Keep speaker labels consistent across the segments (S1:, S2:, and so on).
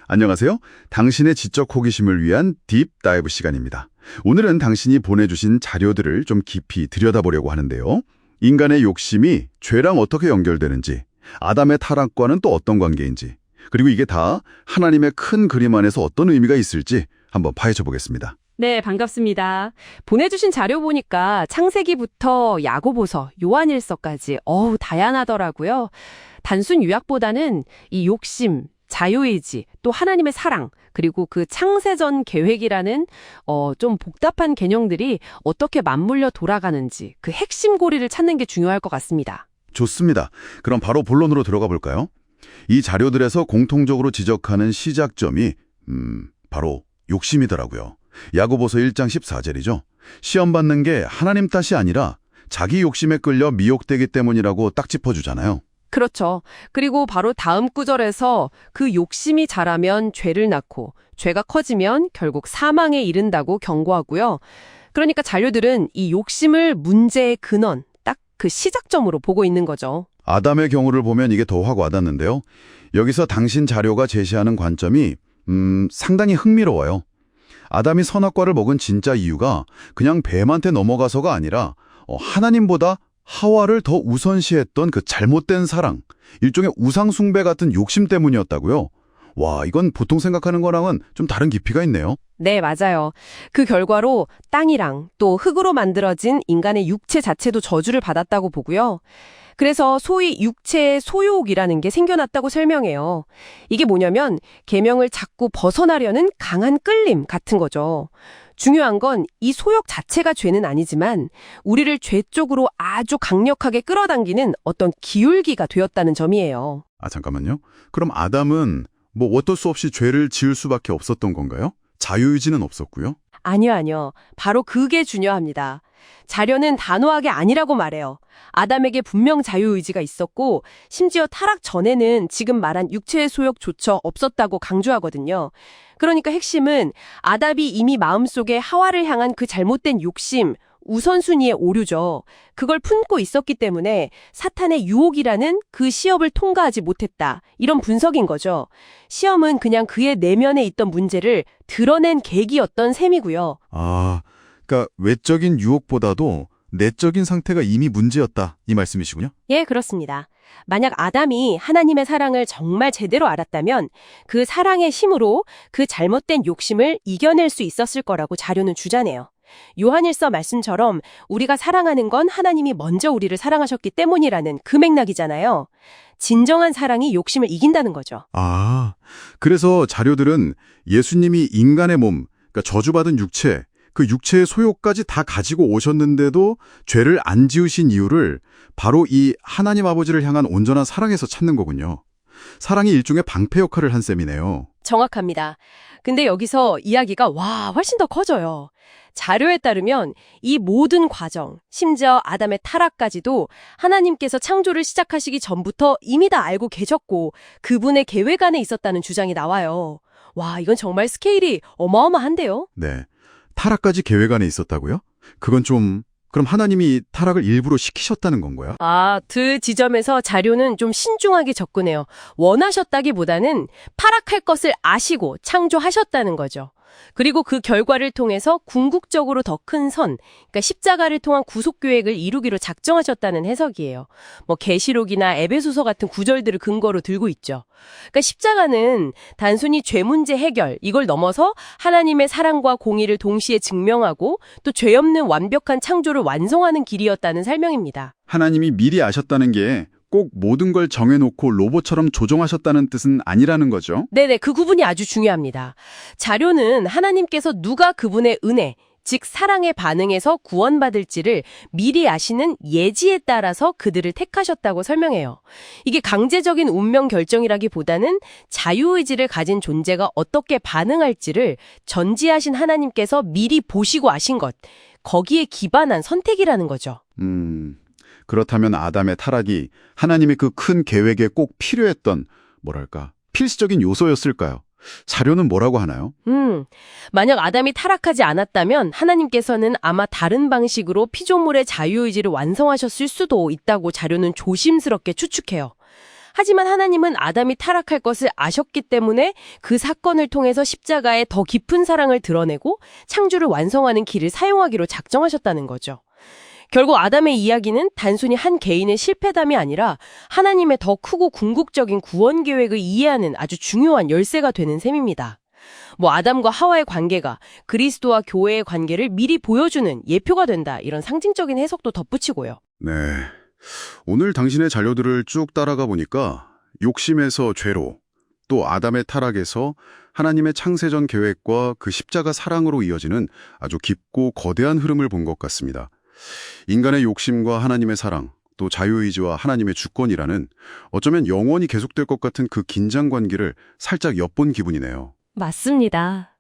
S1: 안녕하세요. 당신의 지적 호기심을 위한 딥다이브 시간입니다. 오늘은 당신이 보내주신 자료들을 좀 깊이 들여다보려고 하는데요. 인간의 욕심이 죄랑 어떻게 연결되는지, 아담의 타락과는 또 어떤 관계인지, 그리고 이게 다 하나님의 큰 그림 안에서 어떤 의미가 있을지 한번 파헤쳐 보겠습니다.
S2: 네, 반갑습니다. 보내주신 자료 보니까 창세기부터 야고보서, 요한일서까지 다양하더라고요. 단순 요약보다는 이 욕심, 자유의지, 또 하나님의 사랑, 그리고 그 창세전 계획이라는 좀 복잡한 개념들이 어떻게 맞물려 돌아가는지 그 핵심 고리를 찾는 게 중요할 것 같습니다.
S1: 좋습니다. 그럼 바로 본론으로 들어가 볼까요? 이 자료들에서 공통적으로 지적하는 시작점이 바로 욕심이더라고요. 야고보서 1장 14절이죠. 시험 받는 게 하나님 탓이 아니라 자기 욕심에 끌려 미혹되기 때문이라고 딱 짚어주잖아요.
S2: 그렇죠. 그리고 바로 다음 구절에서 그 욕심이 자라면 죄를 낳고 죄가 커지면 결국 사망에 이른다고 경고하고요. 그러니까 자료들은 이 욕심을 문제의 근원, 딱 그 시작점으로 보고 있는 거죠.
S1: 아담의 경우를 보면 이게 더 확 와닿는데요. 여기서 당신 자료가 제시하는 관점이 상당히 흥미로워요. 아담이 선악과를 먹은 진짜 이유가 그냥 뱀한테 넘어가서가 아니라 하나님보다 하와를 더 우선시했던 그 잘못된 사랑, 일종의 우상숭배 같은 욕심 때문이었다고요? 와, 이건 보통 생각하는 거랑은 좀 다른 깊이가 있네요.
S2: 네, 맞아요. 그 결과로 땅이랑 또 흙으로 만들어진 인간의 육체 자체도 저주를 받았다고 보고요. 그래서 소위 육체의 소욕이라는 게 생겨났다고 설명해요. 이게 뭐냐면 계명을 자꾸 벗어나려는 강한 끌림 같은 거죠. 중요한 건 이 소욕 자체가 죄는 아니지만 우리를 죄 쪽으로 아주 강력하게 끌어당기는 어떤 기울기가 되었다는 점이에요.
S1: 잠깐만요. 그럼 아담은 어쩔 수 없이 죄를 지을 수밖에 없었던 건가요? 자유의지는 없었고요?
S2: 아니요. 바로 그게 중요합니다. 자료는 단호하게 아니라고 말해요. 아담에게 분명 자유의지가 있었고 심지어 타락 전에는 지금 말한 육체의 소욕조차 없었다고 강조하거든요. 그러니까 핵심은 아담이 이미 마음속에 하와를 향한 그 잘못된 욕심, 우선순위의 오류죠. 그걸 품고 있었기 때문에 사탄의 유혹이라는 그 시험을 통과하지 못했다. 이런 분석인 거죠. 시험은 그냥 그의 내면에 있던 문제를 드러낸 계기였던 셈이고요.
S1: 그러니까 외적인 유혹보다도 내적인 상태가 이미 문제였다, 이 말씀이시군요?
S2: 예, 그렇습니다. 만약 아담이 하나님의 사랑을 정말 제대로 알았다면 그 사랑의 힘으로 그 잘못된 욕심을 이겨낼 수 있었을 거라고 자료는 주장해요. 요한일서 말씀처럼 우리가 사랑하는 건 하나님이 먼저 우리를 사랑하셨기 때문이라는 그 맥락이잖아요. 진정한 사랑이 욕심을 이긴다는 거죠.
S1: 그래서 자료들은 예수님이 인간의 몸, 그러니까 저주받은 육체, 그 육체의 소욕까지 다 가지고 오셨는데도 죄를 안 지으신 이유를 바로 이 하나님 아버지를 향한 온전한 사랑에서 찾는 거군요. 사랑이 일종의 방패 역할을 한 셈이네요.
S2: 정확합니다. 근데 여기서 이야기가 훨씬 더 커져요. 자료에 따르면 이 모든 과정, 심지어 아담의 타락까지도 하나님께서 창조를 시작하시기 전부터 이미 다 알고 계셨고 그분의 계획 안에 있었다는 주장이 나와요. 이건 정말 스케일이 어마어마한데요?
S1: 네. 타락까지 계획 안에 있었다고요? 그럼 하나님이 타락을 일부러 시키셨다는 건가요?
S2: 그 지점에서 자료는 좀 신중하게 접근해요. 원하셨다기보다는 타락할 것을 아시고 창조하셨다는 거죠. 그리고 그 결과를 통해서 궁극적으로 더 큰 선, 그러니까 십자가를 통한 구속 계획을 이루기로 작정하셨다는 해석이에요. 계시록이나 에베소서 같은 구절들을 근거로 들고 있죠. 그러니까 십자가는 단순히 죄 문제 해결, 이걸 넘어서 하나님의 사랑과 공의를 동시에 증명하고 또 죄 없는 완벽한 창조를 완성하는 길이었다는 설명입니다.
S1: 하나님이 미리 아셨다는 게 꼭 모든 걸 정해놓고 로봇처럼 조종하셨다는 뜻은 아니라는 거죠?
S2: 네네, 그 구분이 아주 중요합니다. 자료는 하나님께서 누가 그분의 은혜, 즉 사랑에 반응해서 구원받을지를 미리 아시는 예지에 따라서 그들을 택하셨다고 설명해요. 이게 강제적인 운명 결정이라기보다는 자유의지를 가진 존재가 어떻게 반응할지를 전지하신 하나님께서 미리 보시고 아신 것, 거기에 기반한 선택이라는 거죠.
S1: 그렇다면 아담의 타락이 하나님의 그 큰 계획에 꼭 필요했던, 필수적인 요소였을까요? 자료는 뭐라고 하나요?
S2: 만약 아담이 타락하지 않았다면 하나님께서는 아마 다른 방식으로 피조물의 자유의지를 완성하셨을 수도 있다고 자료는 조심스럽게 추측해요. 하지만 하나님은 아담이 타락할 것을 아셨기 때문에 그 사건을 통해서 십자가에 더 깊은 사랑을 드러내고 창조를 완성하는 길을 사용하기로 작정하셨다는 거죠. 결국 아담의 이야기는 단순히 한 개인의 실패담이 아니라 하나님의 더 크고 궁극적인 구원 계획을 이해하는 아주 중요한 열쇠가 되는 셈입니다. 아담과 하와의 관계가 그리스도와 교회의 관계를 미리 보여주는 예표가 된다, 이런 상징적인 해석도 덧붙이고요.
S3: 네. 오늘 당신의 자료들을 쭉 따라가 보니까 욕심에서 죄로, 또 아담의 타락에서 하나님의 창세전 계획과 그 십자가 사랑으로 이어지는 아주 깊고 거대한 흐름을 본 것 같습니다. 인간의 욕심과 하나님의 사랑, 또 자유의지와 하나님의 주권이라는 어쩌면 영원히 계속될 것 같은 그 긴장 관계를 살짝 엿본 기분이네요.
S4: 맞습니다.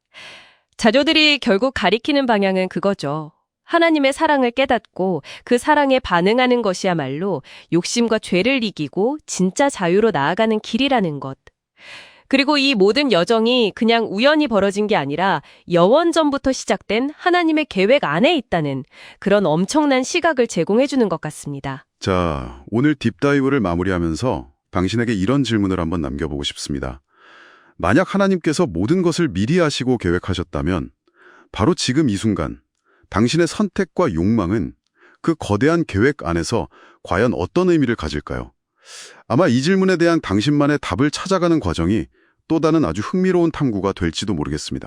S4: 자료들이 결국 가리키는 방향은 그거죠. 하나님의 사랑을 깨닫고 그 사랑에 반응하는 것이야말로 욕심과 죄를 이기고 진짜 자유로 나아가는 길이라는 것. 그리고 이 모든 여정이 그냥 우연히 벌어진 게 아니라 영원전부터 시작된 하나님의 계획 안에 있다는 그런 엄청난 시각을 제공해 주는 것 같습니다.
S3: 자, 오늘 딥다이브를 마무리하면서 당신에게 이런 질문을 한번 남겨보고 싶습니다. 만약 하나님께서 모든 것을 미리 아시고 계획하셨다면 바로 지금 이 순간 당신의 선택과 욕망은 그 거대한 계획 안에서 과연 어떤 의미를 가질까요? 아마 이 질문에 대한 당신만의 답을 찾아가는 과정이 또 다른 아주 흥미로운 탐구가 될지도 모르겠습니다.